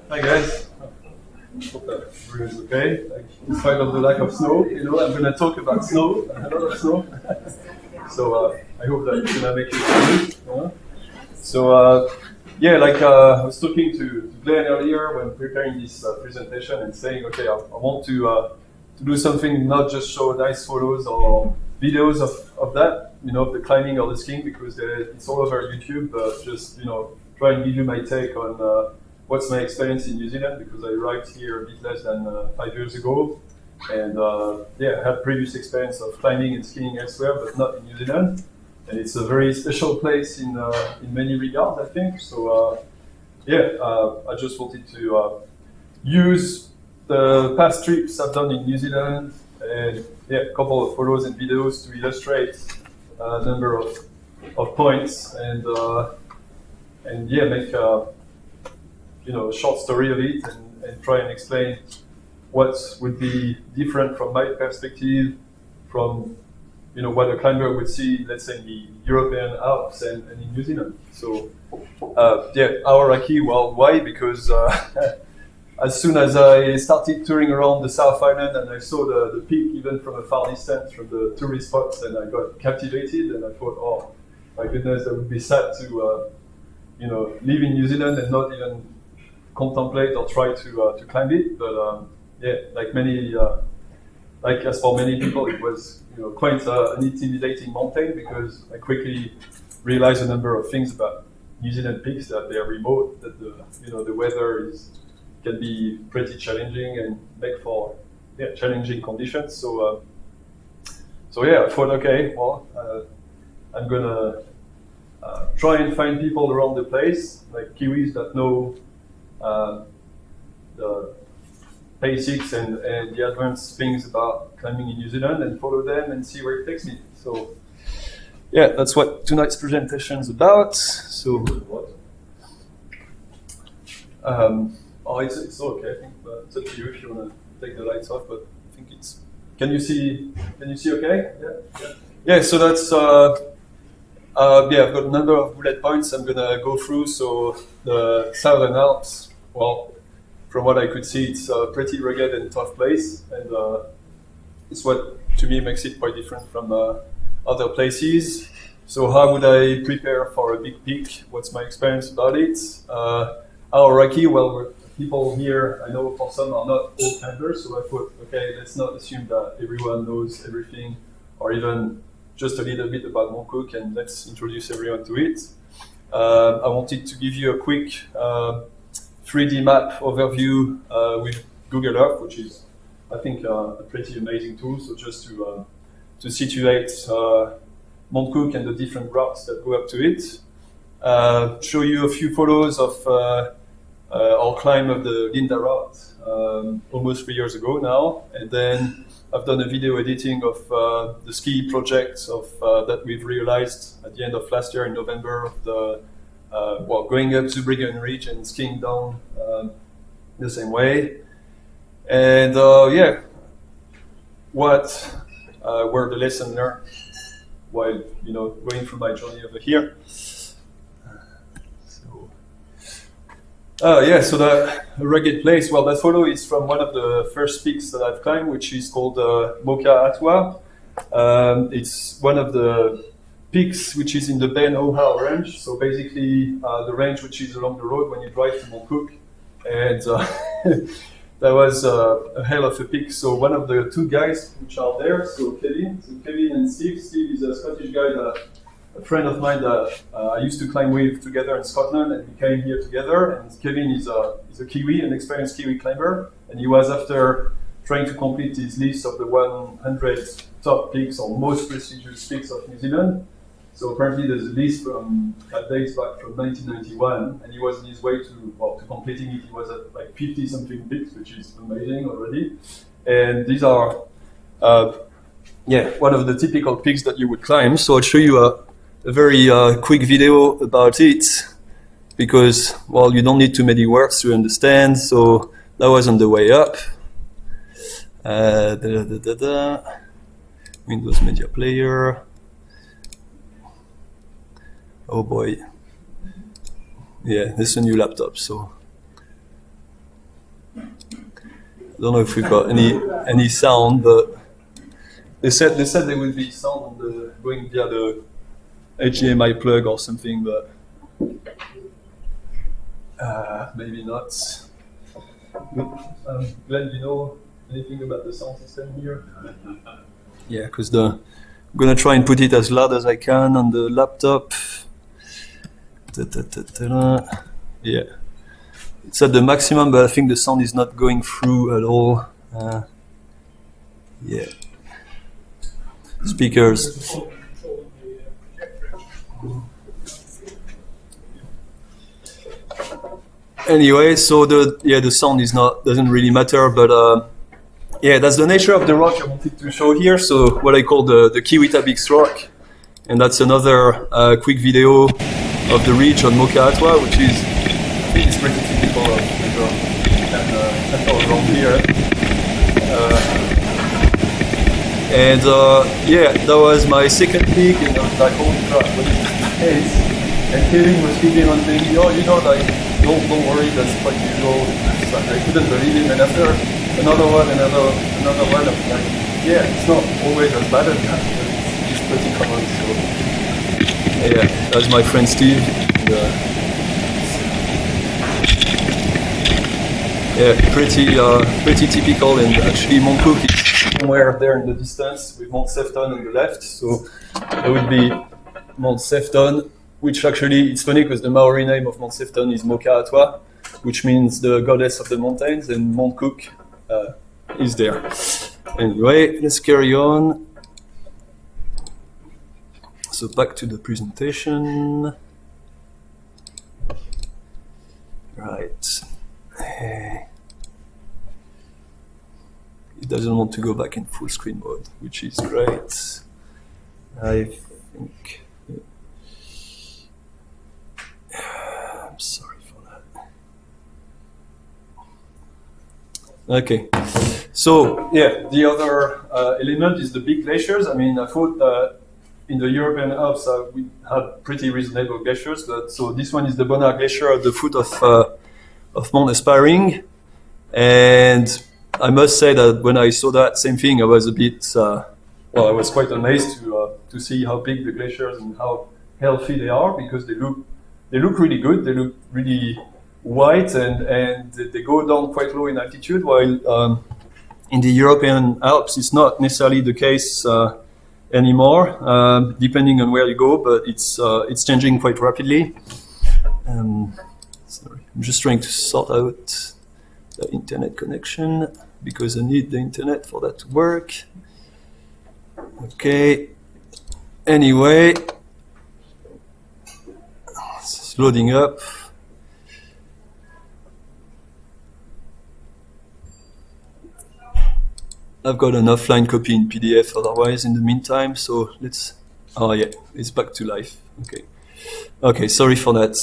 Hi guys. Hope that everyone's okay. Like, in spite of the lack of snow, I'm going to talk about snow, a lot of snow. So I hope that it's going to make you happy. So I was talking to Glenn earlier when preparing this presentation and saying, okay, I want to do something, not just show nice photos or videos of that, of the climbing or the skiing, because it's all over YouTube, but just, try and give you my take on what's my experience in New Zealand, because I arrived here a bit less than 5 years ago. And I had previous experience of climbing and skiing elsewhere, but not in New Zealand. And it's a very special place in many regards, I think. So I just wanted to use the past trips I've done in New Zealand and a couple of photos and videos to illustrate a number of points and make a short story of it and try and explain what would be different from my perspective from what a climber would see, let's say, in the European Alps and in New Zealand. So Aoraki, well, why? Because as soon as I started touring around the South Island and I saw the peak even from a far distance from the tourist spots, and I got captivated and I thought, oh my goodness, that would be sad to live in New Zealand and not even contemplate or try to climb it. But as for many people, it was quite an intimidating mountain, because I quickly realized a number of things about New Zealand peaks, that they are remote, that the weather can be pretty challenging and make for challenging conditions. So I thought, okay, well, I'm gonna try and find people around the place, like Kiwis that know the basics and the advanced things about climbing in New Zealand, and follow them and see where it takes me. So that's what tonight's presentation is about. So it's okay, I think, but it's up to you if you want to take the lights off, but I think it's... Can you see okay? Yeah, so that's... I've got a number of bullet points I'm going to go through. So the Southern Alps, well, from what I could see, it's a pretty rugged and tough place, and it's what, to me, makes it quite different from other places. So how would I prepare for a big peak? What's my experience about it? Aoraki, well, people here, I know for some are not all climbers, so I thought, okay, let's not assume that everyone knows everything, or even just a little bit about Mount Cook, and let's introduce everyone to it. I wanted to give you a quick 3D map overview with Google Earth, which is, I think, a pretty amazing tool. So just to situate Mount Cook and the different routes that go up to it. Show you a few photos of our climb of the Linda route almost 3 years ago now, and then I've done a video editing of the ski project that we've realized at the end of last year in November, of the going up Zurbriggen Ridge and skiing down the same way. And what were the lessons learned while going through my journey over here. So the rugged place, well, that photo is from one of the first peaks that I've climbed, which is called Moka Atua. It's one of the peaks which is in the Ben Ohau range, so basically the range which is along the road when you drive to Mount Cook. And that was a hell of a peak. So one of the two guys which are there, so Kevin and Steve. Steve is a Scottish guy, a friend of mine that I used to climb with together in Scotland, and we came here together. And Kevin is a Kiwi, an experienced Kiwi climber, and he was, after trying to complete his list of the 100 top peaks or most prestigious peaks of New Zealand. So apparently there's a list that dates back from 1991, and he was on his way to completing it. He was at like 50 something peaks, which is amazing already. And these are one of the typical peaks that you would climb. So I'll show you a very quick video about it, because, well, you don't need too many words to understand. So that was on the way up. Windows Media Player. Oh boy. Yeah, this is a new laptop, so don't know if we've got any sound, but they said there will be sound on the going via the HDMI plug or something, but maybe not. Glenn, do you know anything about the sound system here? Yeah, because I'm gonna try and put it as loud as I can on the laptop. Yeah, it's at the maximum, but I think the sound is not going through at all. Yeah, speakers. Anyway, so the sound doesn't really matter, but yeah, that's the nature of the rock I wanted to show here. So what I call the Kiwitabix rock, and that's another quick video of the ridge on Moka-Atwa, which is, I think it's pretty typical of around here. And yeah, that was my second peak, and I was like, holy crap, what is this? And Kevin was keeping on saying, like, don't worry, that's quite usual. I couldn't believe it, and after another one, I'm like, yeah, it's not always as bad as that, but it's pretty common. So yeah, that's my friend Steve. And, yeah, pretty typical, and actually Mount Cook is somewhere there in the distance with Mount Sefton on the left, so there would be Mount Sefton, which actually, it's funny because the Maori name of Mount Sefton is Moka-Atwa, which means the goddess of the mountains, and Mount Cook is there. Anyway, let's carry on. So back to the presentation. Right. It doesn't want to go back in full screen mode, which is great. I think. I'm sorry for that. Okay. So yeah, the other element is the big glaciers. I mean, I thought that in the European Alps we had pretty reasonable glaciers, but so this one is the Bonar Glacier at the foot of Mount Aspiring, and I must say that when I saw that same thing, I was a bit I was quite amazed to see how big the glaciers and how healthy they are, because they look really good. They look really white, and they go down quite low in altitude, while in the European Alps it's not necessarily the case anymore, depending on where you go, but it's changing quite rapidly. Sorry, I'm just trying to sort out the internet connection because I need the internet for that to work. Okay. Anyway, it's loading up. I've got an offline copy in PDF otherwise in the meantime, so let's, oh yeah, it's back to life. Okay, sorry for that.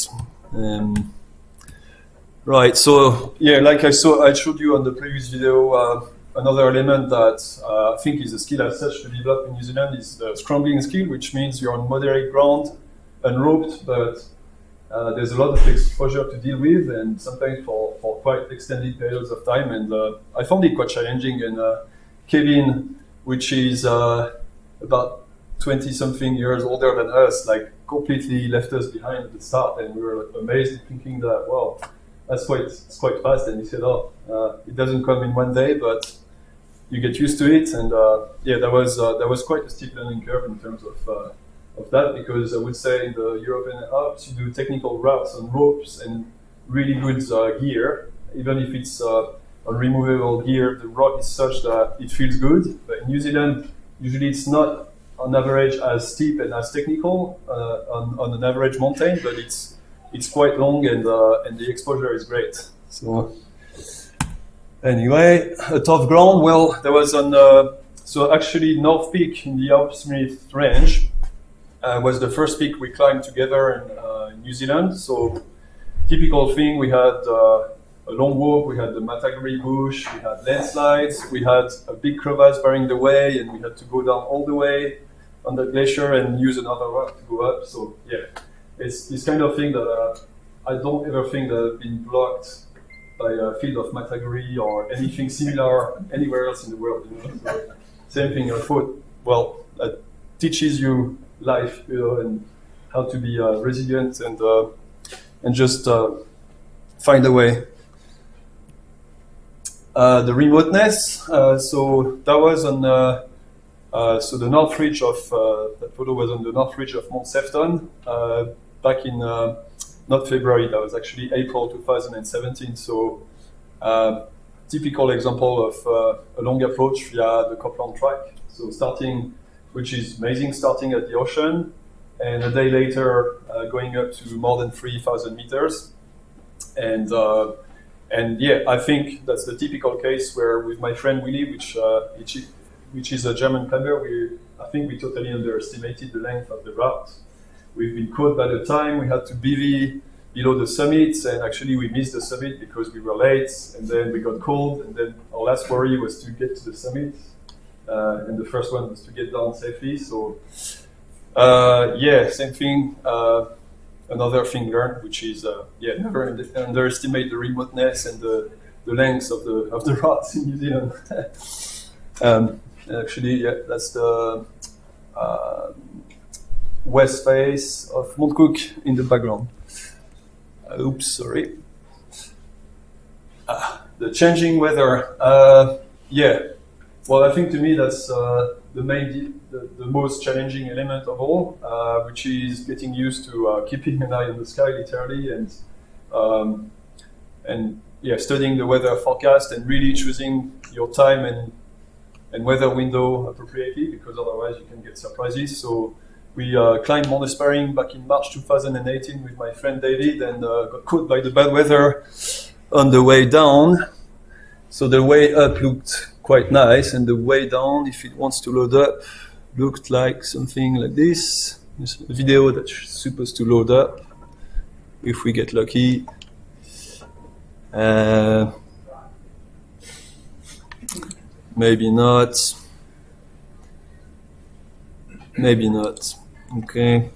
Right, so yeah, like I showed you on the previous video, another element that I think is a skill as such to develop in New Zealand is the scrambling skill, which means you're on moderate ground, unroped, but there's a lot of exposure to deal with, and sometimes for quite extended periods of time, and I found it quite challenging, and Kevin, which is about 20-something years older than us, like completely left us behind at the start, and we were amazed thinking that, wow, it's quite fast. And he said, it doesn't come in one day, but you get used to it. And yeah, that was quite a steep learning curve in terms of that, because I would say in the European Alps, you do technical routes on ropes and really good gear, even if it's unremovable gear, the rock is such that it feels good. But in New Zealand, usually it's not on average as steep and as technical on an average mountain, but it's quite long, and the exposure is great. So anyway, a tough ground. Well, there was so actually North Peak in the Alpsmith range was the first peak we climbed together in New Zealand. So typical thing, we had a long walk, we had the Matagari bush, we had landslides, we had a big crevasse barring the way, and we had to go down all the way on the glacier and use another rock to go up. So yeah, it's this kind of thing that I don't ever think that I've been blocked by a field of Mataguri or anything similar anywhere else in the world. So, same thing. I thought, well, that teaches you life, and how to be resilient and just find a way. The remoteness. So that was on. So the north ridge of that photo was on the north ridge of Mount Sefton back in not February. That was actually April 2017. So typical example of a long approach via the Copland track. So starting, which is amazing, starting at the ocean, and a day later going up to more than 3,000 meters. And yeah, I think that's the typical case where with my friend Willy, which is a German climber, I think we totally underestimated the length of the route. We've been caught by the time. We had to bivy below the summits, and actually we missed the summit because we were late, and then we got cold, and then our last worry was to get to the summit, and the first one was to get down safely. So yeah, same thing. Another thing learned, which is never underestimate the remoteness and the length of the routes in New Zealand. Actually, yeah, that's the west face of Mount Cook in the background. Oops, sorry. The changing weather. Yeah, well, I think to me that's the most challenging element of all, which is getting used to keeping an eye on the sky, literally, and yeah, studying the weather forecast and really choosing your time and weather window appropriately, because otherwise you can get surprises. So we climbed Mount Aspiring back in March 2018 with my friend David, and got caught by the bad weather on the way down. So the way up looked quite nice, and the way down, if it wants to load up, looked like something like this. There's a video that's supposed to load up if we get lucky. Maybe not. Maybe not. Okay.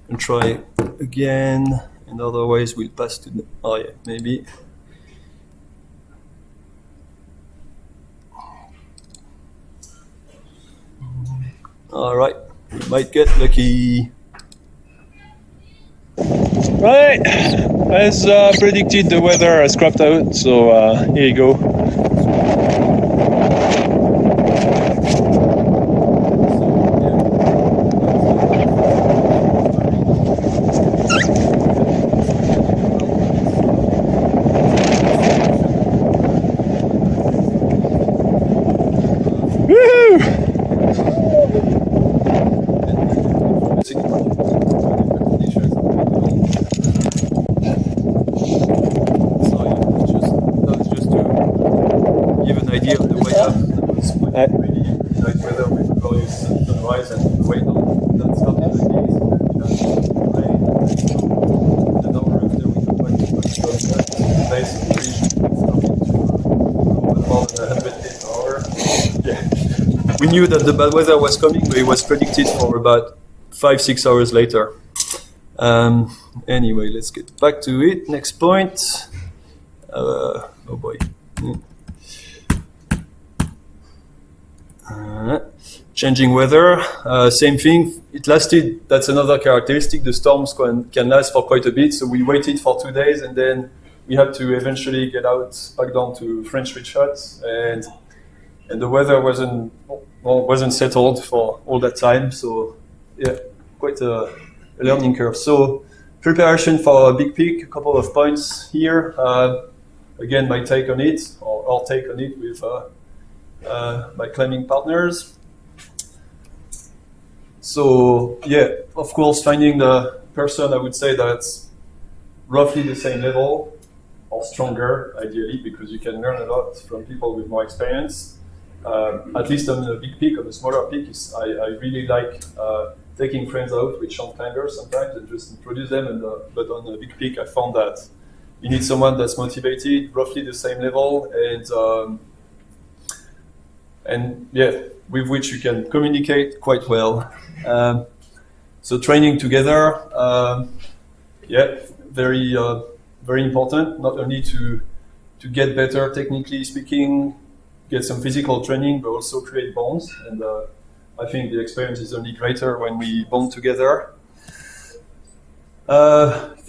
And try again, and otherwise we'll pass to the. Oh yeah, maybe. All right, we might get lucky. Right, as predicted, the weather has cropped out, so here you go. We knew that the bad weather was coming, but it was predicted for about 5-6 hours later. Anyway, let's get back to it. Next point. Oh boy. Changing weather, same thing. It lasted. That's another characteristic. The storms can last for quite a bit. So we waited for 2 days, and then we had to eventually get out back down to French Ridge Hut, and the weather wasn't settled for all that time. So yeah, quite a learning curve. So preparation for a big peak. A couple of points here. Again, my take on it, or our take on it with my climbing partners. So yeah, of course, finding the person, I would say that's roughly the same level or stronger, ideally, because you can learn a lot from people with more experience. At least on a big peak, on a smaller peak, I really like taking friends out with short climbers sometimes and just introduce them. But on a big peak, I found that you need someone that's motivated, roughly the same level, and yeah, with which you can communicate quite well. So training together, yeah, very very important, not only to get better technically speaking, get some physical training, but also create bonds. And I think the experience is only greater when we bond together.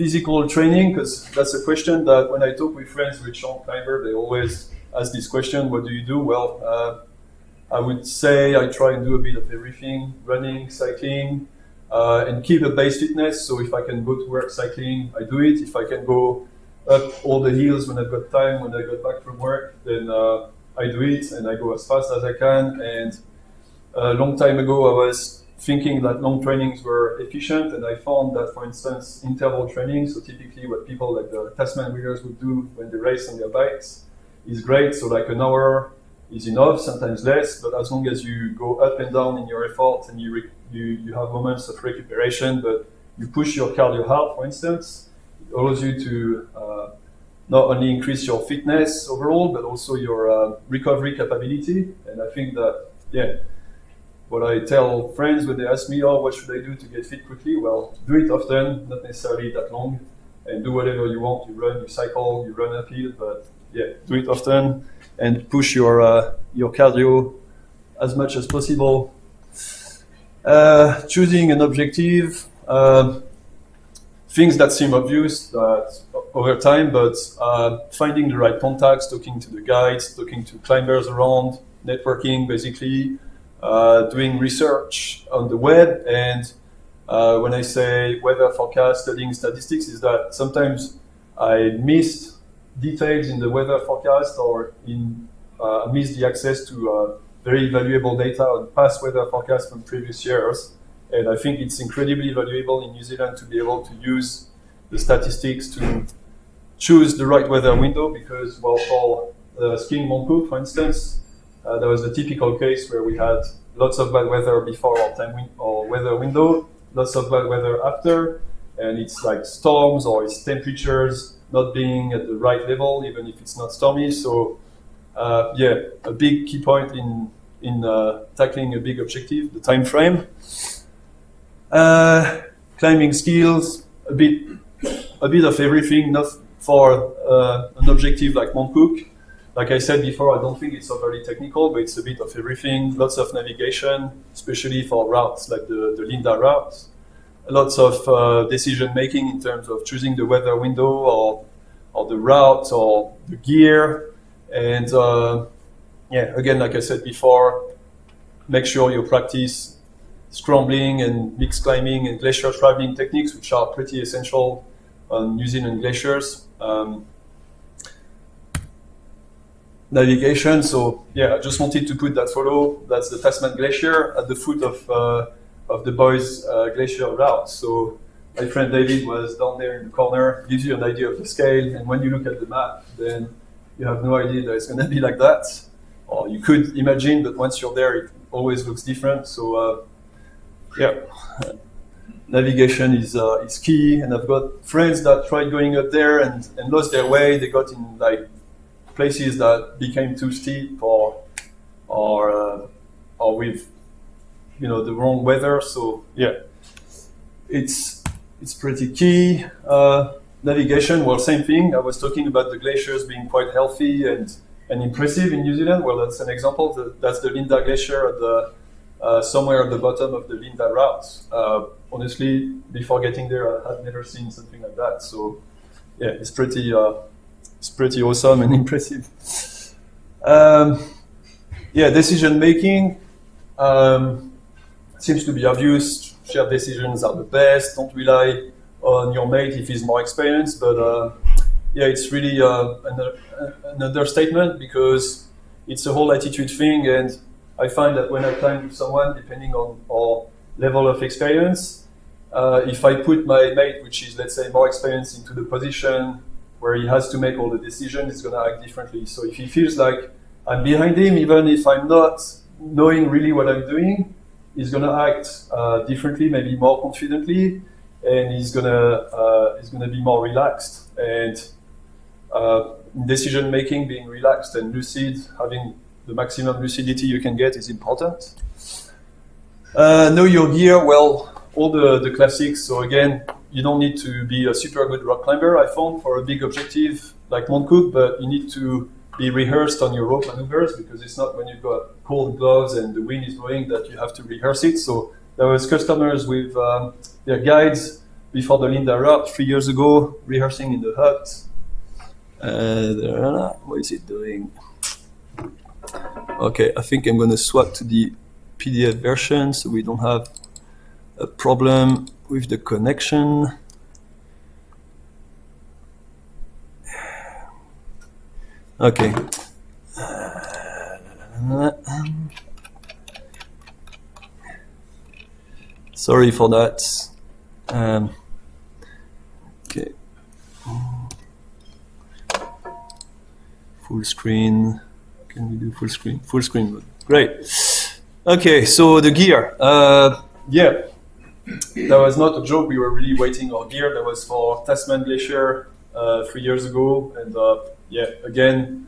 Physical training, because that's a question that when I talk with friends with short climber, they always ask this question, what do you do? Well, I would say I try and do a bit of everything, running, cycling, and keep a base fitness. So if I can go to work cycling, I do it. If I can go up all the hills when I've got time, when I got back from work, then I do it, and I go as fast as I can. And a long time ago, I was thinking that long trainings were efficient, and I found that, for instance, interval training, so typically what people like the Tasman wheelers would do when they race on their bikes, is great. So like an hour is enough, sometimes less, but as long as you go up and down in your effort and you have moments of recuperation, but you push your cardio hard, for instance, it allows you to not only increase your fitness overall, but also your recovery capability. And I think that, yeah, what I tell friends when they ask me, oh, what should I do to get fit quickly? Well, do it often, not necessarily that long, and do whatever you want. You run, you cycle, you run uphill, but yeah, do it often and push your cardio as much as possible. Choosing an objective, things that seem obvious over time, but finding the right contacts, talking to the guides, talking to climbers around, networking basically, doing research on the web. And when I say weather forecast, studying statistics, is that sometimes I missed details in the weather forecast, or miss the access to very valuable data on past weather forecasts from previous years. And I think it's incredibly valuable in New Zealand to be able to use the statistics to choose the right weather window, because, well, for skiing Mount Cook, for instance, there was a typical case where we had lots of bad weather before our weather window, lots of bad weather after, and it's like storms or it's temperatures not being at the right level, even if it's not stormy. So yeah, a big key point in tackling a big objective, the time frame. Climbing skills, a bit of everything, not for an objective like Mount Cook. Like I said before, I don't think it's overly technical, but it's a bit of everything. Lots of navigation, especially for routes like the Linda route. Lots of decision making in terms of choosing the weather window or the route or the gear. And yeah, again, like I said before, make sure you practice scrambling and mixed climbing and glacier traveling techniques, which are pretty essential on New Zealand glaciers. Navigation, so yeah, I just wanted to put that photo. That's the Tasman Glacier at the foot of the Boys Glacier route. So my friend David was down there in the corner, gives you an idea of the scale, and when you look at the map, then you have no idea that it's going to be like that. Or you could imagine, but once you're there, it always looks different. So yeah, navigation is key. And I've got friends that tried going up there and lost their way. They got in like places that became too steep or with the wrong weather. So yeah, it's pretty key. Navigation, well, same thing. I was talking about the glaciers being quite healthy and impressive in New Zealand. Well, that's an example. That's the Linda Glacier at the somewhere at the bottom of the Linda route. Honestly, before getting there, I had never seen something like that. So yeah, it's pretty awesome and impressive. Yeah, decision making seems to be obvious. Shared decisions are the best. Don't rely on your mate if he's more experienced. But yeah, it's really an understatement, because it's a whole attitude thing. And I find that when I climb with someone, depending on our level of experience, if I put my mate, which is, let's say, more experienced, into the position where he has to make all the decisions, he's going to act differently. So if he feels like I'm behind him, even if I'm not knowing really what I'm doing, he's going to act differently, maybe more confidently, and he's going to be more relaxed. And decision making, being relaxed and lucid, having the maximum lucidity you can get is important. Know your gear. Well, all the classics. So again, you don't need to be a super good rock climber, I found, for a big objective like Mount Cook, but you need to be rehearsed on your rope maneuvers, because it's not when you've got cold gloves and the wind is blowing that you have to rehearse it. So there was customers with their guides before the Linda route 3 years ago, rehearsing in the hut. What is it doing? Okay, I think I'm going to swap to the PDF version so we don't have a problem with the connection. Okay. Sorry for that. Okay. Full screen. Can we do full screen? Full screen mode. Great. Okay, so the gear. Yeah, that was not a joke. We were really waiting our gear. That was for Tasman Glacier 3 years ago. And yeah, again,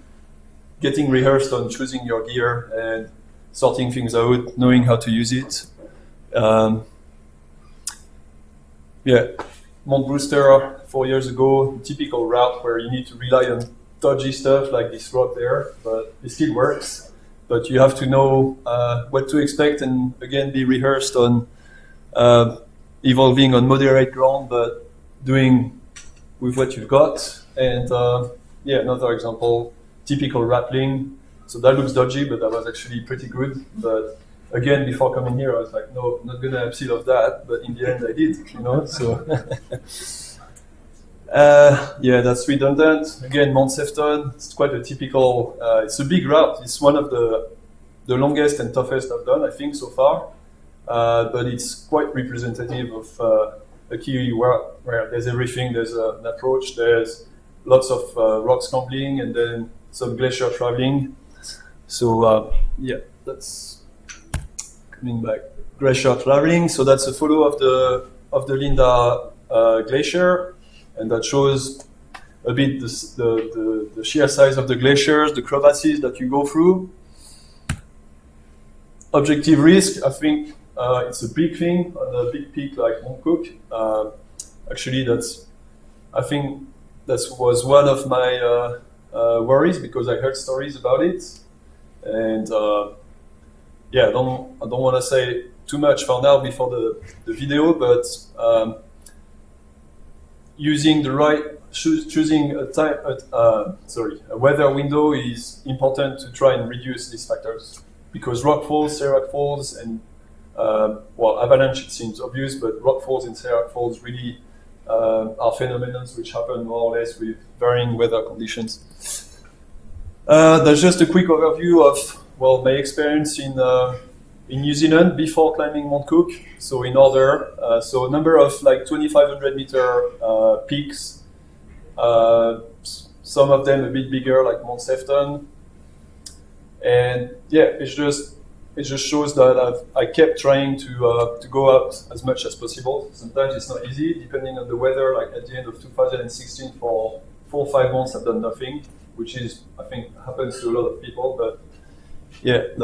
getting rehearsed on choosing your gear and sorting things out, knowing how to use it. Yeah, Mount Brewster 4 years ago, typical route where you need to rely on dodgy stuff like this rock there, but it still works. But you have to know what to expect, and again, be rehearsed on evolving on moderate ground, but doing with what you've got. And yeah, another example, typical rappelling. So that looks dodgy, but that was actually pretty good. But again, before coming here, I was like, no, I'm not going to have seal of that. But in the end, I did, you know, so. Yeah, that's redundant. Again, Mount Sefton, it's quite a typical, it's a big route. It's one of the longest and toughest I've done, I think, so far. But it's quite representative of a Kiwi route where there's everything. There's an approach, there's lots of rock scrambling, and then some glacier traveling. So yeah, that's coming back. Glacier traveling. So that's a photo of the Linda glacier, and that shows a bit the sheer size of the glaciers, the crevasses that you go through. Objective risk, I think it's a big thing on a big peak like Mount Cook. Actually, I think that was one of my worries, because I heard stories about it, and yeah, I don't want to say too much for now before the video, but using the right, choosing a weather window is important to try and reduce these factors, because rock falls, serac falls, and well, avalanche, it seems obvious, but rock falls and serac falls really are phenomena which happen more or less with varying weather conditions. That's just a quick overview of, well, my experience in New Zealand before climbing Mount Cook. So in order, so a number of like 2,500 meter peaks, some of them a bit bigger like Mount Sefton. And yeah, it just shows that I kept trying to go out as much as possible. Sometimes it's not easy, depending on the weather. Like at the end of 2016, for 4 or 5 months, I've done nothing, which is, I think, happens to a lot of people. But yeah,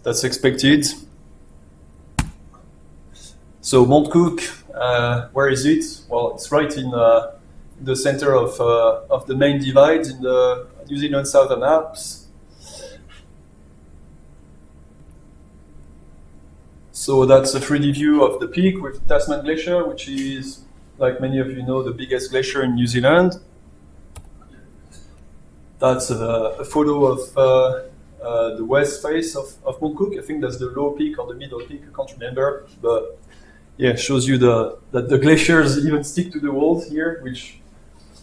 that's expected. So Mount Cook, where is it? Well, it's right in the center of the main divide in the New Zealand Southern Alps. So that's a 3D view of the peak with Tasman Glacier, which is, like many of you know, the biggest glacier in New Zealand. That's a photo of the west face of Mount Cook. I think that's the low peak or the middle peak, I can't remember. But yeah, it shows you that the glaciers even stick to the walls here, which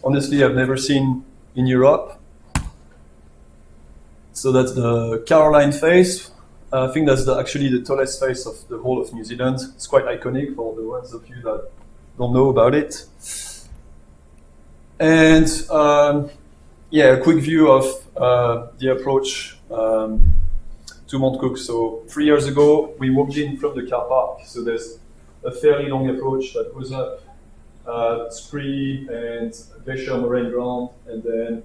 honestly I've never seen in Europe. So that's the Caroline face. I think that's actually the tallest face of the whole of New Zealand. It's quite iconic for the ones of you that don't know about it. And yeah, a quick view of the approach to Mount Cook. So 3 years ago, we walked in from the car park. So there's a fairly long approach that goes up Scree and Glacier Moraine Ground, and then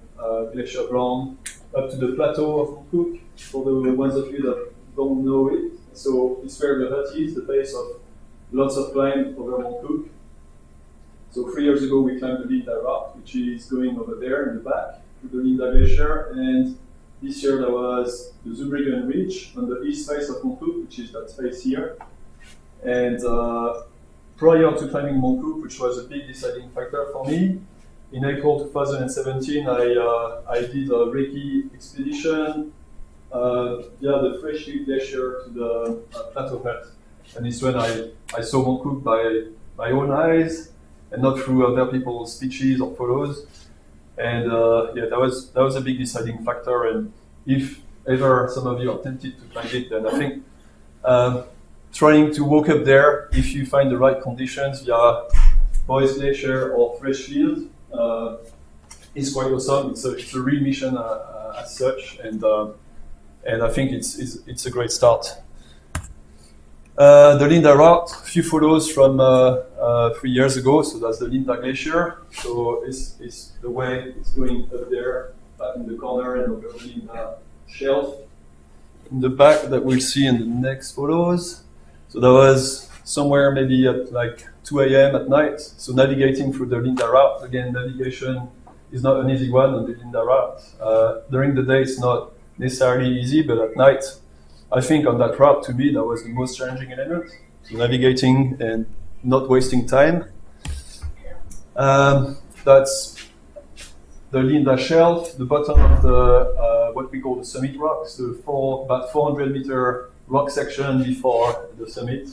Glacier Ground up to the plateau of Mount Cook, for the ones of you that don't know it. So it's where the hut is, the base of lots of climb over Mount Cook. So 3 years ago we climbed the Linda Route, which is going over there in the back to the Linda Glacier, and this year there was the Zurbriggen Ridge on the east face of Mount Cook, which is that space here. And prior to climbing Mount Cook, which was a big deciding factor for me, in April 2017 I did a recce expedition via the Freshfield Glacier to the Plateau Belt. And it's when I saw Mount Cook by my own eyes and not through other people's speeches or photos. And yeah, that was a big deciding factor. And if ever some of you are tempted to climb it, then I think trying to walk up there, if you find the right conditions via Boyce Glacier or Freshfield, is quite awesome. It's a real mission as such, and I think it's a great start. The Linda Route, a few photos from 3 years ago. So that's the Linda Glacier. So it's the way it's going up there, back in the corner, and over the Linda shelf in the back that we'll see in the next photos. So that was somewhere maybe at like 2 a.m. at night. So navigating through the Linda Route, again, navigation is not an easy one on the Linda Route. During the day it's not necessarily easy, but at night, I think on that route, to me, that was the most challenging element. So navigating and not wasting time. That's the Linda Shelf, the bottom of the what we call the summit rocks, the about 400 meter rock section before the summit.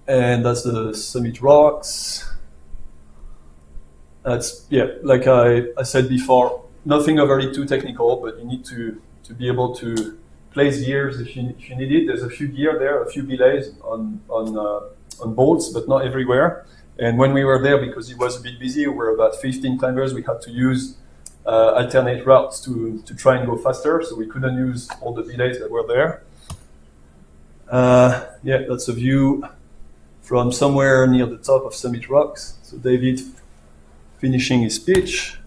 And that's the summit rocks. That's, yeah, like I said before, nothing overly too technical, but you need to be able to place gears if you need it. There's a few gear there, a few belays on bolts, but not everywhere. And when we were there, because it was a bit busy, we were about 15 climbers, we had to use alternate routes to try and go faster, so we couldn't use all the belays that were there. Yeah, that's a view from somewhere near the top of Summit Rocks. So David finishing his speech.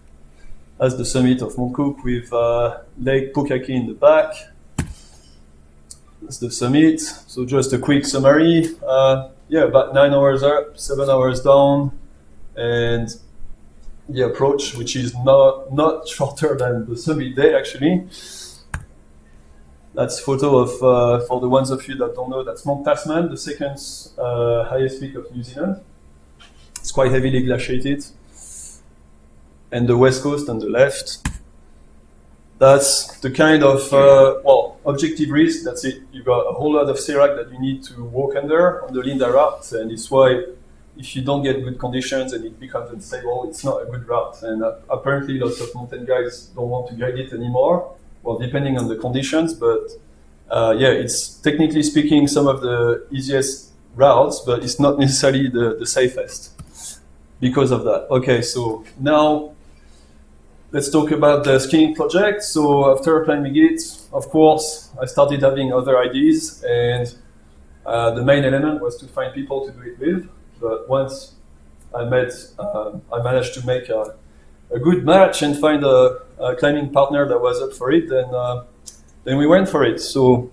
That's the summit of Mount Cook with Lake Pukaki in the back. That's the summit. So just a quick summary. Yeah, about 9 hours up, 7 hours down, and the approach, which is not shorter than the summit day, actually. That's a photo of, for the ones of you that don't know, that's Mount Tasman, the second highest peak of New Zealand. It's quite heavily glaciated. And the west coast on the left. That's the kind of, well, objective risk, that's it. You've got a whole lot of serac that you need to walk under on the Linda route, and it's why if you don't get good conditions and it becomes unstable, it's not a good route. And apparently lots of mountain guys don't want to guide it anymore, well, depending on the conditions, but yeah, it's technically speaking some of the easiest routes, but it's not necessarily the safest because of that. Okay, so now let's talk about the skiing project. So after climbing it, of course, I started having other ideas, and the main element was to find people to do it with. But once I managed to make a good match and find a climbing partner that was up for it, then we went for it. So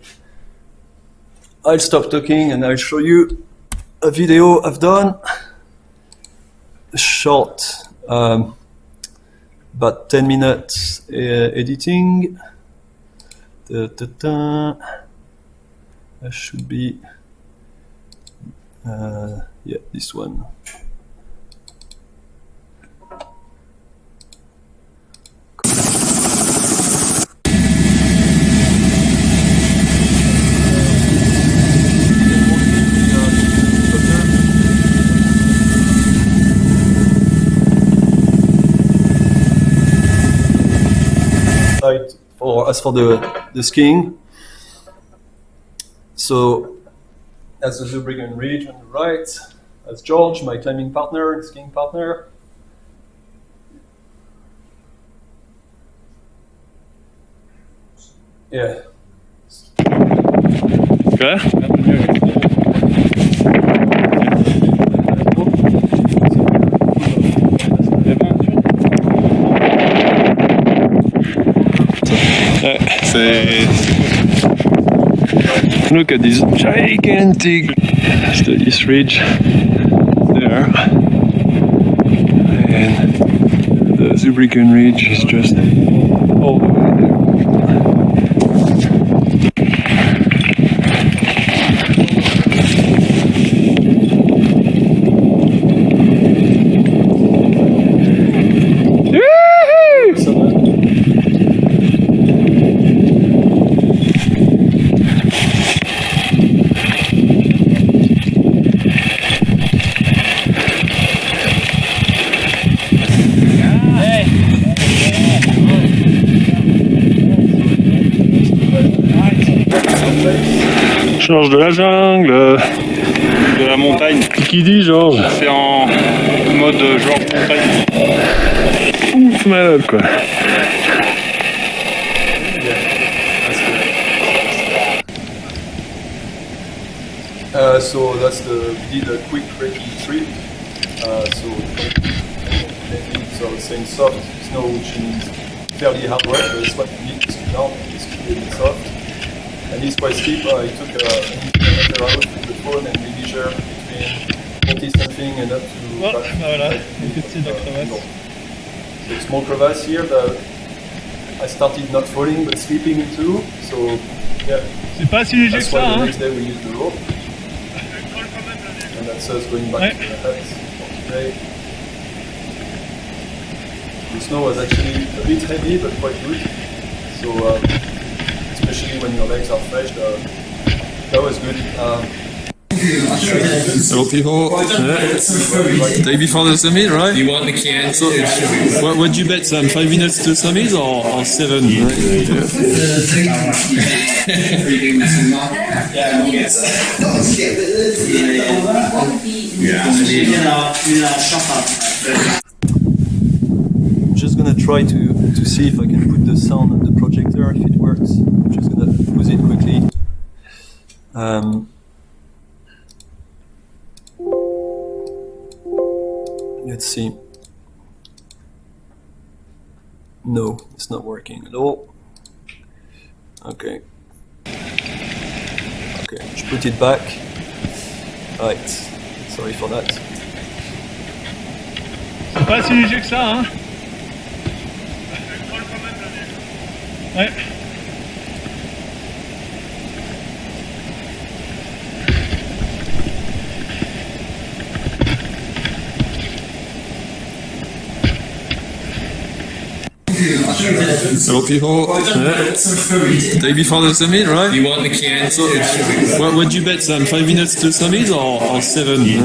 I'll stop talking and I'll show you a video I've done, short, about 10 minutes editing. That should be, yeah, this one. As for the skiing, so that's the Zurbriggen Ridge on the right. That's George, my climbing partner and skiing partner. Yeah. Okay. Look at this gigantic this ridge there, and the Zurbriggen ridge is just all the way there. Georges de la jungle. De la montagne. Qui dit Georges? C'est en mode genre montagne. Ouf, malade quoi. So that's we did a quick trekking trip. So it's saying soft snow, which means fairly hard work, but it's what you need to ski down. It's really soft. And it's quite steep. I took an kilometer out with the phone and we measure between 40 something and up to Voilà, une petite crevasse. So small crevasse here that I started not falling but slipping into. So yeah. C'est pas si léger que That's why ça, the hein. next day we use the rope. And that's us going back to the hut for today. The snow was actually a bit heavy but quite good. So especially when your legs are fresh, that was good. Hello people, day before the summit, right? You want the can? So, what would you bet, Sam? 5 minutes to summit or 7? I'm just gonna try to see if I can put the sound on the projector, if it works. I'm just gonna pause it quickly. Let's see. No, it's not working at all. Okay. Okay, just put it back. Right. Sorry for that. C'est pas si léger que ça, hein. Ouais. Hello people, day before the summit, right? You want the can? So, what would you bet, Sam? 5 minutes to summit or 7? In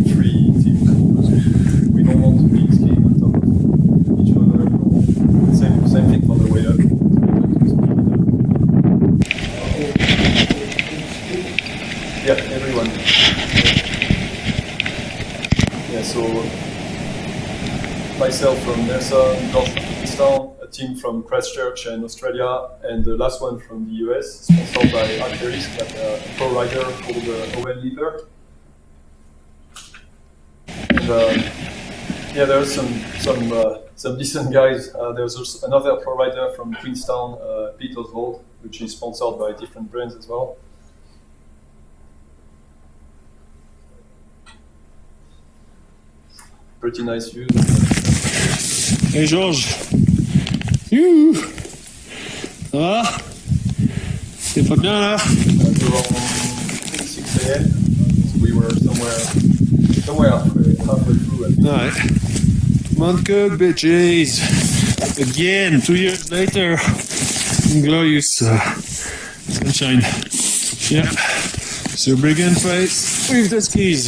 three teams because we don't want to be skiing on top of each other. Same thing for the way up. Yeah, everyone. Yeah, so myself from Nelson, George from Pakistan, a team from Christchurch and Australia, and the last one from the US, sponsored by Alpine, like a pro rider called Owen Lever. And yeah, there are some decent guys. There's also another pro rider from Queenstown, Pete Oswald, which is sponsored by different brands as well. Pretty nice view. Hey Georges. Youhou. Ça va? T'es pas bien là? Around 6 a.m. So we were somewhere halfway through. I think. Alright. Mount Cook, bitches. Again, 2 years later. Glorious sunshine. Yeah. So Brigand face with the skis.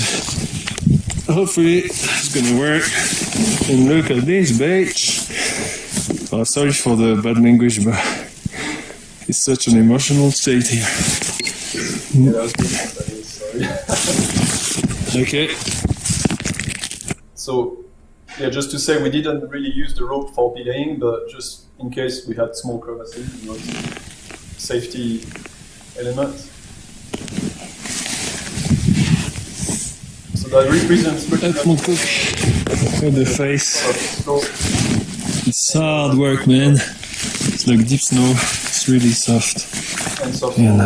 Hopefully it's gonna work. And look at this bitch. Oh, sorry for the bad language, but it's such an emotional state here. Yeah, that was good. Sorry. Okay. So, yeah, just to say, we didn't really use the rope for belaying, but just in case we had small crevasses, it was a safety element. So that represents pretty That's much Mount Cook. Look at the face. slope. It's hard work, man. It's like deep snow. It's really soft. And soft. And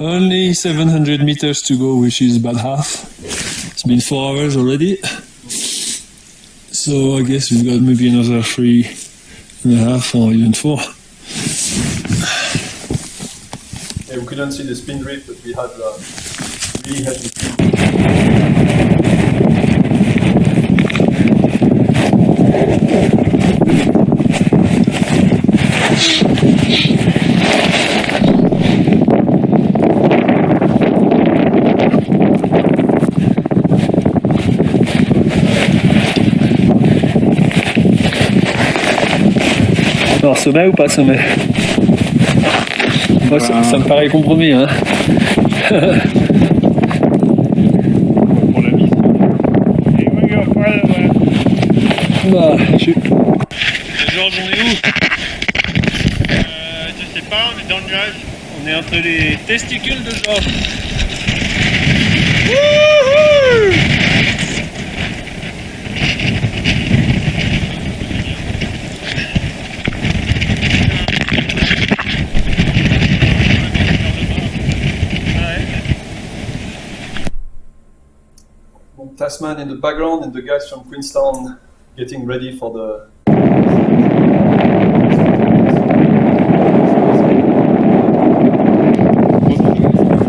only 700 meters to go, which is about half. It's been 4 hours already. So I guess we've got maybe another 3.5 or even 4. Yeah, we couldn't see the spin drift, but we had really heavy spin. Alors, sommet ou pas sommet? Moi, ça me paraît compromis, hein. Pour la mise. Bah, Georges, on est où? Je sais pas, on est dans le nuage. On est entre les testicules de Georges. Wouhou! Tasman in the background and the guys from Queenstown getting ready for the...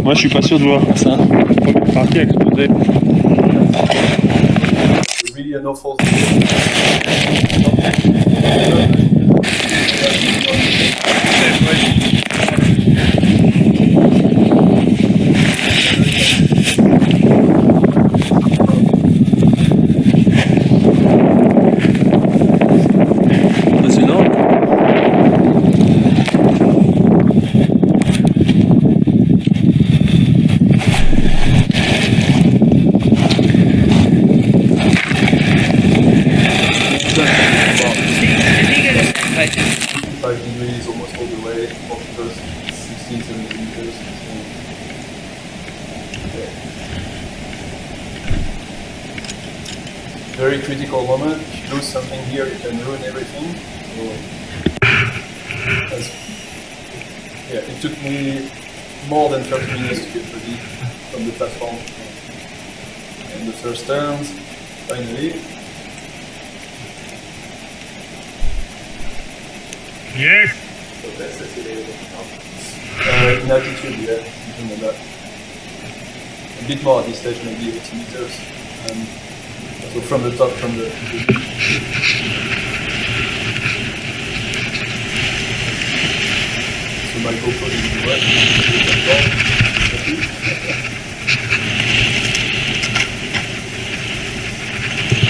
Moi, je suis pas sûr de voir ça. La partie a explosé. Really an awful... degrees almost all the way for the first 16, 17 meters. Okay. Very critical moment. If you lose something here, you can ruin everything. So, yeah, it took me more than 30 minutes to get ready from the platform. And the first turns, finally. Yes! In altitude, yeah, something like that. A bit more at this stage, maybe 80 meters. So from the top, from the so my GoPro didn't work.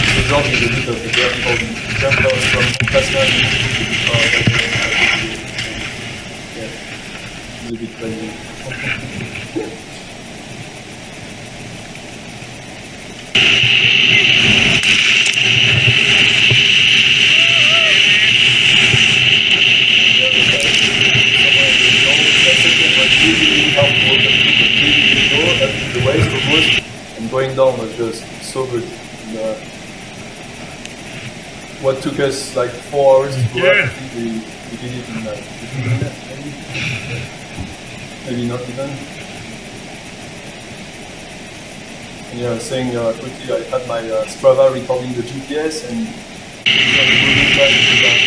So George is a bit of the vertical jump out from Tasman. Yeah, it's a bit crazy. The waist almost, and going down was just so good. And, what took us like 4 hours to go up, I think we did it in like 15 minutes, maybe not even. And yeah, I was saying quickly, I had my Strava recording the GPS and moving back to that.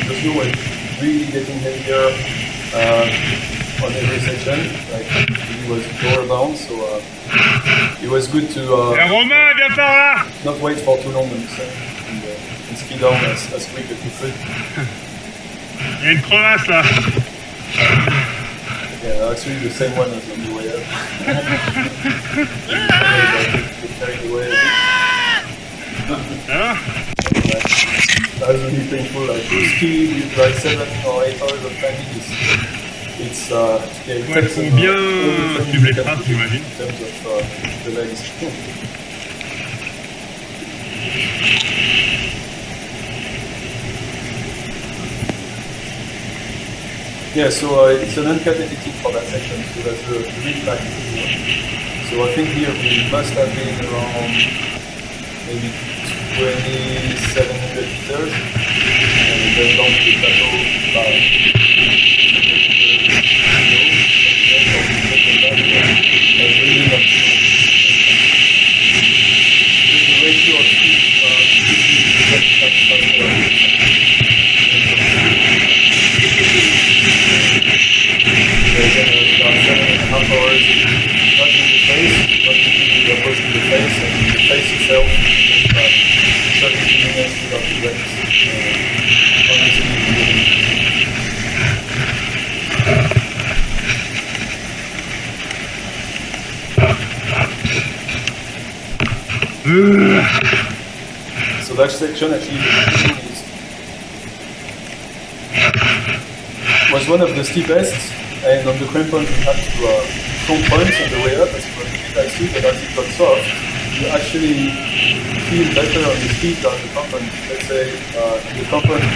The snow was really getting heavier on every section, like it was lower bound, so it was good to Romain, viens par là! not wait for too long and ski down as quick as we could. Il y a une crevasse là! Yeah, actually the same one as on the way up. Get carried away a bit. Hein? That was really painful, like to ski with like 7 or 8 hours of climbing is it's yeah, it Ouais, takes faut some, bien overtraining suivre les you can traces, put in j'imagine. terms of the legs. Yeah, so it's an uncut editing for that section, so that's the read time. So I think here we must have been around maybe 2,700 meters, and then down to the plateau about 100 meters. Really not sure. Just the ratio of speed about 7.5 hours, not in the face, not completely opposed to the face, and the face itself, about 30 minutes without the legs. So that section actually was one of the steepest, and on the crampon we had to front points on the way up, as it was a bit icy, but as it got soft, you actually feel better on the speed than the crampon. Let's say in the crampon if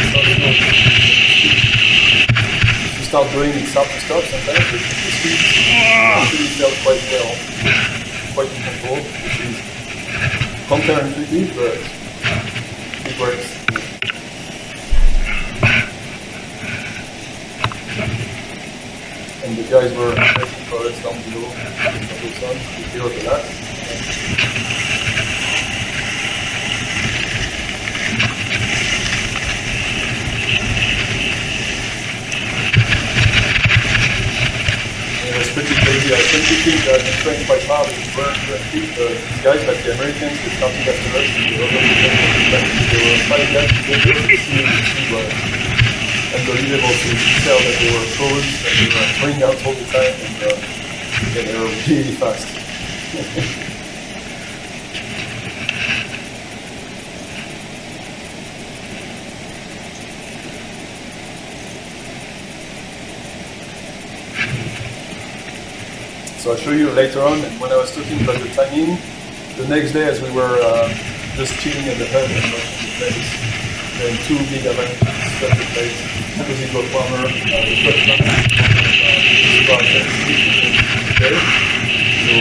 you start going, it's hard to stop sometimes, but the speed actually felt quite well, quite in control, which is counterintuitive, but it works. And the guys were waiting for us down below the sun to clear the last. It was pretty crazy. I tend to think that we trained quite hard and weren't these guys like the Americans who started after us and the other they were 5 guys together. It was unbelievable to tell that they were pros, that they were throwing out all the time, and they were really fast. So I'll show you later on, and when I was talking about the timing, the next day as we were just chilling in the hut and watching the place, then 2 big avalanches struck the place because it got warmer. The first one was about 10 degrees. So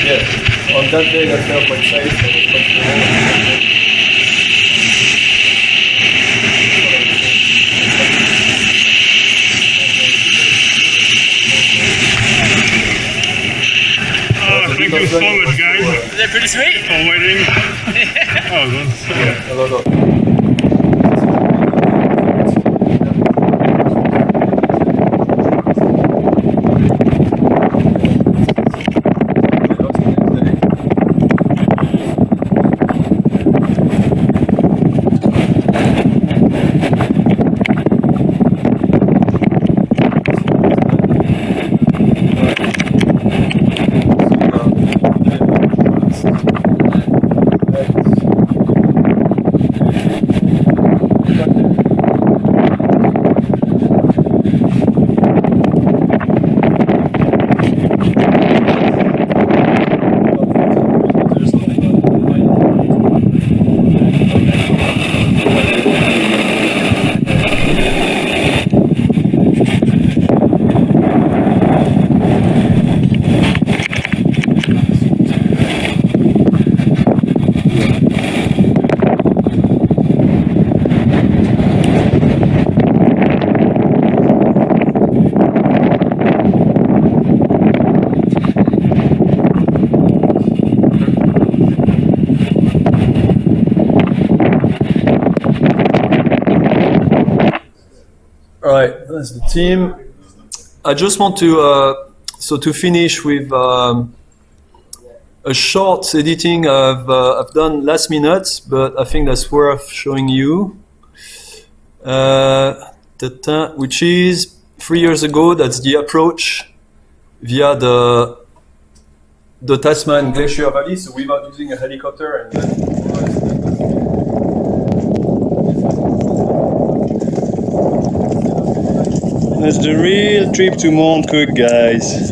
yeah, on that day I felt quite safe, I was comfortable. Thank you so much, guys. Is that pretty sweet? For waiting. Oh, that's Yeah, a lot of. Alright, that's the team. I just want to to finish with a short editing I've done last minute, but I think that's worth showing you. Which is 3 years ago. That's the approach via the Tasman Glacier Valley, so without using a helicopter and then That's the real trip to Mount Cook, guys.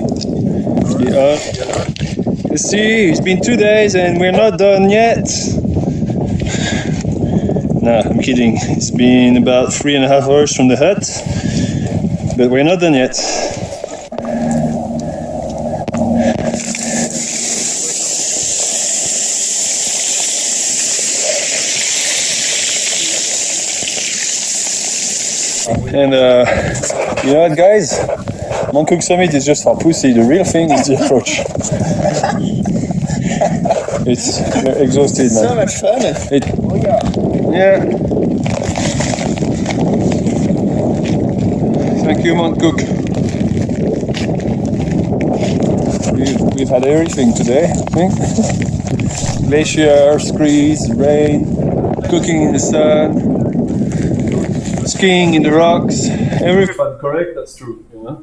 Yeah. You see, it's been 2 days and we're not done yet. No, I'm kidding. It's been about 3.5 hours from the hut, but we're not done yet. And you know what, guys? Mount Cook Summit is just for pussy. The real thing is the approach. We're exhausted, man. So much fun. Yeah. Thank you, Mount Cook. We've had everything today, I think. Glacier, screes, rain, cooking in the sun, skiing in the rocks, everything. If I'm correct, that's true. Yeah.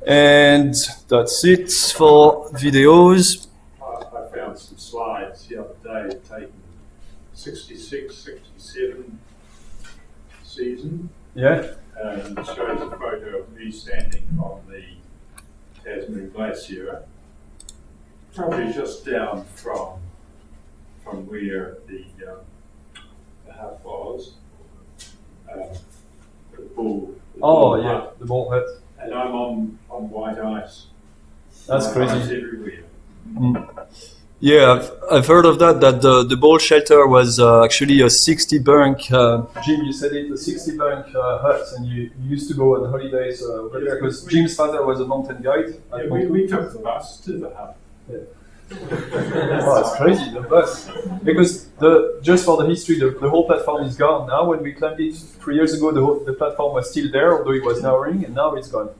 And that's it for videos. I found some slides the other day taken 66, 67 season, Yeah. and it shows a photo of me standing on the Tasman Glacier, probably just down from where the hut was. The bull. Oh yeah, the ball head. And I'm on white ice. That's White ice crazy. everywhere. Yeah, I've heard of that. That the ball shelter was actually a 60 bunk. Jim, you said it, a 60 bunk hut, and you used to go on holidays over there because Jim's father was a mountain guide. Yeah, we took the bus to the hut. Oh, it's crazy, the bus. Because just for the history, the whole platform is gone now. When we climbed it 3 years ago, the platform was still there, although it was narrowing, and now it's gone.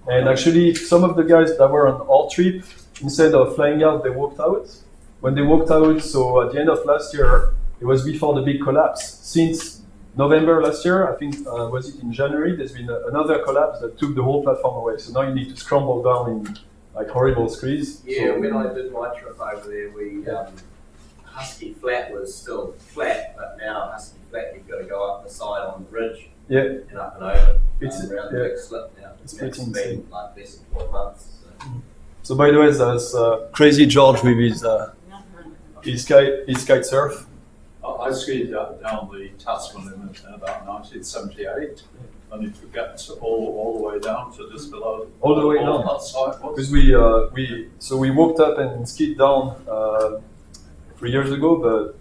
And actually, some of the guys that were on our trip, instead of flying out, they walked out. When they walked out, so at the end of last year, it was before the big collapse. Since November last year, I think, was it in January, there's been another collapse that took the whole platform away. So now you need to scramble down in like horrible screes. Yeah, so, when I did my trip over there, we Husky Flat was still flat, but now Husky Flat you've got to go up the side on the ridge yeah, and up and over It's- around yeah. the big slip now. It's It's pretty been insane. like less than 4 months. So. So by the way, there's Crazy George with his kite surf. I skied down the Tasman in about 1978, and it took all the way down to just below. All the way down. Outside Because was. we walked up and skied down 3 years ago, but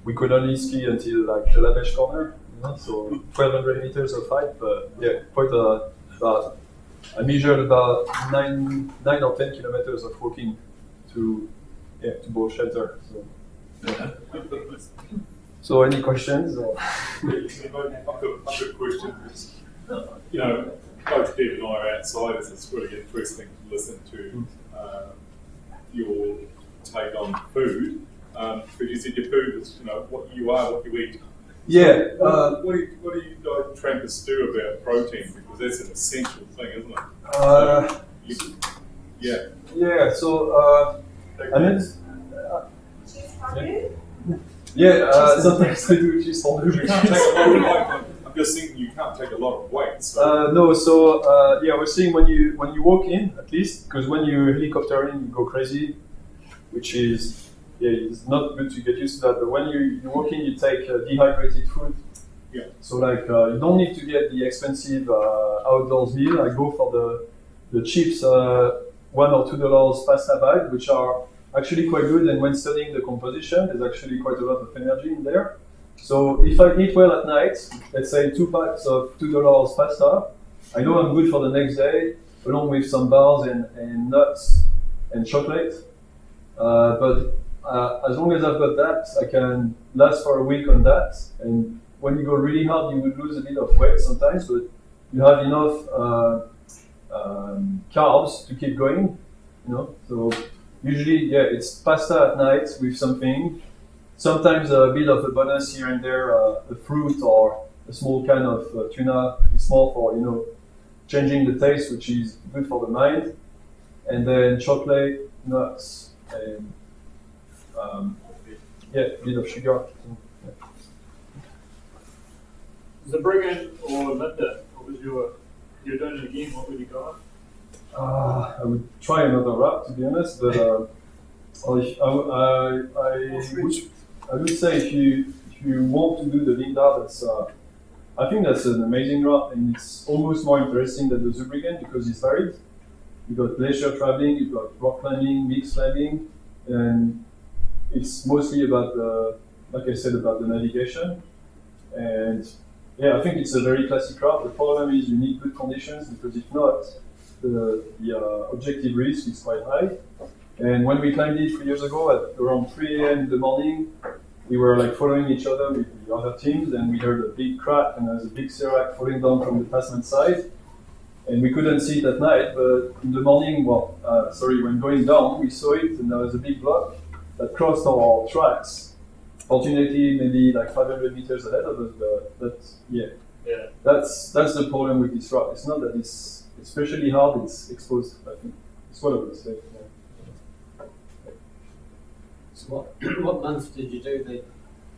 we could only ski until like the Labesh corner, so 1,200 meters of height. But yeah, quite I measured about 9 or 10 kilometers of walking to boat shelter. So, yeah. So any questions? Or? I've got a question. You know, both Deb and I are outsiders. It's really interesting to listen to your take on food. Because you said your food is, what you are, what you eat. Yeah. What do you guys Trampers do about protein? Because that's an essential thing, isn't it? Yeah. Yeah. So I mean. Sometimes I do cheese fondue. You can't take a lot of weight. I'm just thinking you can't take a lot of weight. So. No, so we're saying when you walk in, at least, because when you helicopter in, you go crazy, which is it's not good to get used to that. But when you walk in, you take dehydrated food. Yeah. So like you don't need to get the expensive outdoors meal. I go for the cheap $1 or $2 pasta bag, which are actually quite good, and when studying the composition, there's actually quite a lot of energy in there. So if I eat well at night, let's say 2 packs of $2 pasta, I know I'm good for the next day, along with some bars and nuts and chocolate. But as long as I've got that, I can last for a week on that. And when you go really hard, you will lose a bit of weight sometimes, but you have enough carbs to keep going, So usually, it's pasta at night with something. Sometimes a bit of a bonus here and there, a fruit or a small can of tuna. It's more for, changing the taste, which is good for the mind. And then chocolate, nuts, and a bit of sugar. The Brigham or Linda, What was you're doing it again, what would you go? I would try another route, to be honest, but I would say if you want to do the Linda, I think that's an amazing route, and it's almost more interesting than the Zurbriggen because it's varied. You've got glacier traveling, you've got rock climbing, mixed climbing, and it's mostly about like I said, about the navigation. And yeah, I think it's a very classic route. The problem is you need good conditions because if not, the objective risk is quite high. And when we climbed it 3 years ago at around 3 a.m. in the morning, we were like following each other with the other teams, and we heard a big crack, and there was a big serac falling down from the passment side. And we couldn't see it at night, but in the morning, when going down, we saw it, and there was a big block that crossed our tracks. Fortunately, maybe like 500 meters ahead of us, but that's the problem with this route. It's not that it's especially hard, it's exposed, I think. It's what I would say. Yeah. So what month did you do the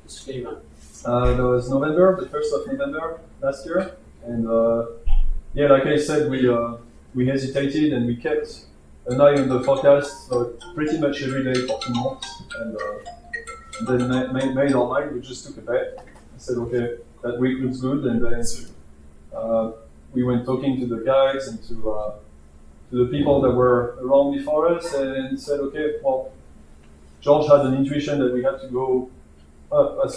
ski run? That was November, the 1st of November last year. And like I said, we hesitated and we kept an eye on the forecast, so pretty much every day for 2 months. And then made our mind, we just took a bet. I said, okay, that week looks good. And then we went talking to the guides and to the people that were around before us and said, okay, well, George had an intuition that we had to go up as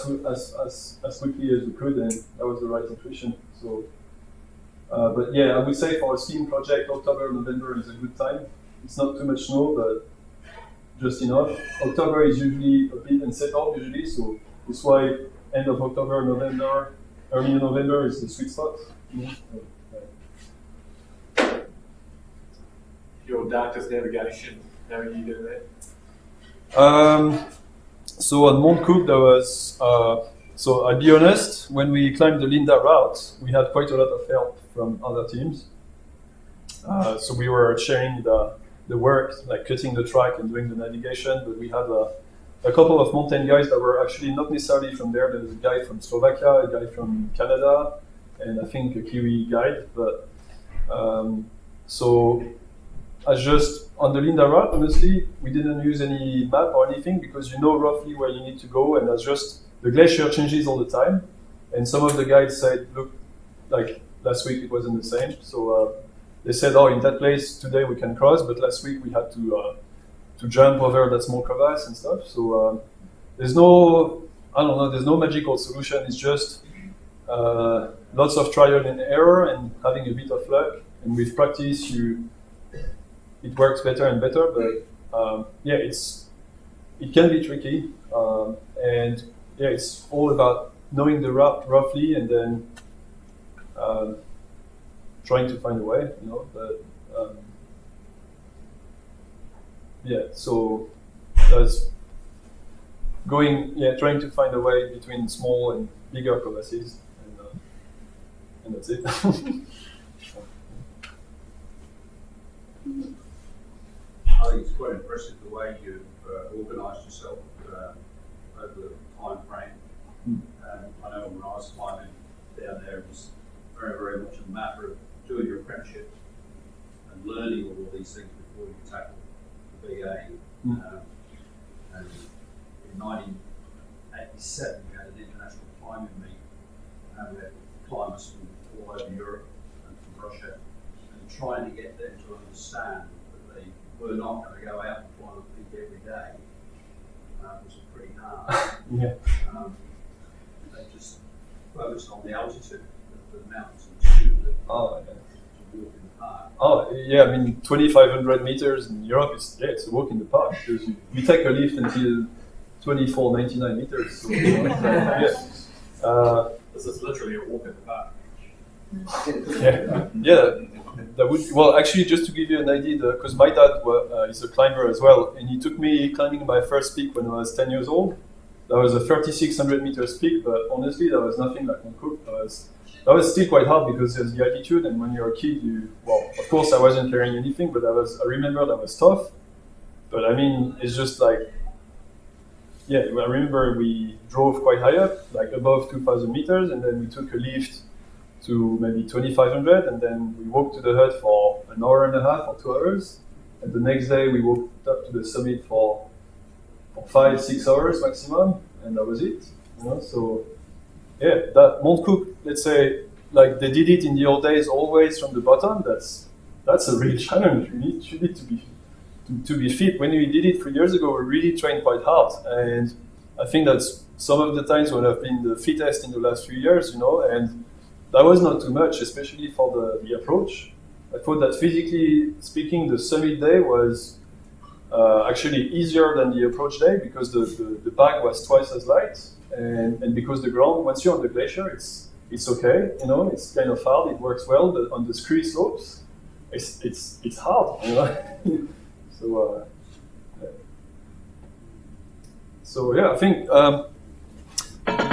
quickly as we could, and that was the right intuition. So, but yeah, I would say for a skiing project, October, November is a good time. It's not too much snow, but just enough. October is usually a bit unsettled usually, so that's why end of October, November, early November is the sweet spot. Your darkest navigation, how are you doing that? So on Mount Cook, there was, so I'll be honest, when we climbed the Linda route, we had quite a lot of help from other teams. So we were sharing the work, like cutting the track and doing the navigation, but we had a couple of mountain guys that were actually not necessarily from there. There was a guy from Slovakia, a guy from Canada, and I think a Kiwi guide. But so on the Linda route, honestly, we didn't use any map or anything because you know roughly where you need to go, and that's just the glacier changes all the time. And some of the guides said, look, like last week it wasn't the same. So they said, oh, in that place today we can cross, but last week we had to jump over that small crevasse and stuff. So there's no magical solution. It's just lots of trial and error and having a bit of luck. And with practice, it works better and better. But it can be tricky. And yeah, it's all about knowing the route roughly and then trying to find a way, you know. But so that's trying to find a way between small and bigger crevasses, and that's it. I think it's quite impressive the way you've organised yourself over the time frame. I know when I was climbing down there, it was very, very much a matter of doing your apprenticeship and learning all of these things before you tackle the BA. And in 1987, we had an international climbing meet, and we had climbers from all over Europe and from Russia, and trying to get them to understand that they were not going to go out and climb a peak every day was pretty hard. They just focused on the altitude of the mountains and to walk in the park. Oh yeah, I mean 2,500 meters in Europe it's a walk in the park because we take a lift until 2,499 meters. So, This is literally a walk in the park. That would well actually just to give you an idea because my dad is a climber as well, and he took me climbing my first peak when I was 10 years old. That was a 3,600 meters peak, but honestly that was nothing like Mount Cook. That was still quite hard because there's the altitude, and when you're a kid, of course I wasn't carrying anything, but I remember that was tough. But I mean, it's just like, I remember we drove quite high up, like above 2,000 meters, and then we took a lift to maybe 2,500, and then we walked to the hut for an hour and a half or 2 hours. And the next day we walked up to the summit for 5-6 hours maximum, and that was it. So yeah, that Mount Cook, let's say, like they did it in the old days, always from the bottom. That's a real challenge. You need to be fit. When we did it 3 years ago, we really trained quite hard, and I think that's some of the times when I've been the fittest in the last few years, and that was not too much, especially for the approach. I thought that physically speaking, the summit day was actually easier than the approach day because the bag was twice as light, and because the ground, once you're on the glacier, it's okay, it's kind of hard, it works well, but on the scree slopes, it's hard, So yeah, I think I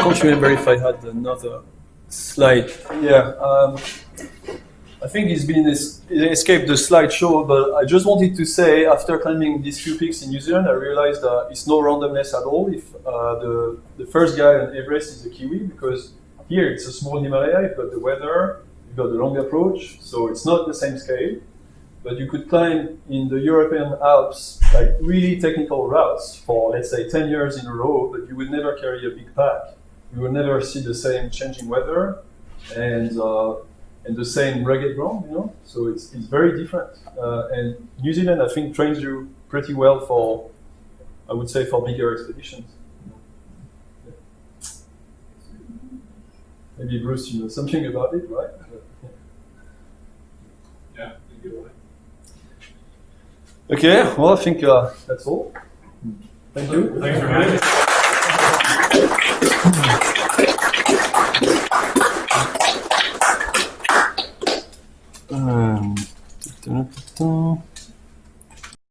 can't remember if I had another slide. Yeah, I think it escaped the slideshow, but I just wanted to say, after climbing these few peaks in New Zealand, I realized that it's no randomness at all if the first guy on Everest is a Kiwi, because here it's a small Himalaya, you've got the weather, you've got the long approach, so it's not the same scale. But you could climb in the European Alps, like really technical routes for, let's say, 10 years in a row, but you will never carry a big pack. You will never see the same changing weather and the same rugged ground, So it's very different. And New Zealand, I think, trains you pretty well for, I would say, for bigger expeditions. Maybe Bruce, you know something about it, right? Yeah, you're right. Okay, well, I think that's all. Thank you. Thanks very much. Ta-ta-ta-ta.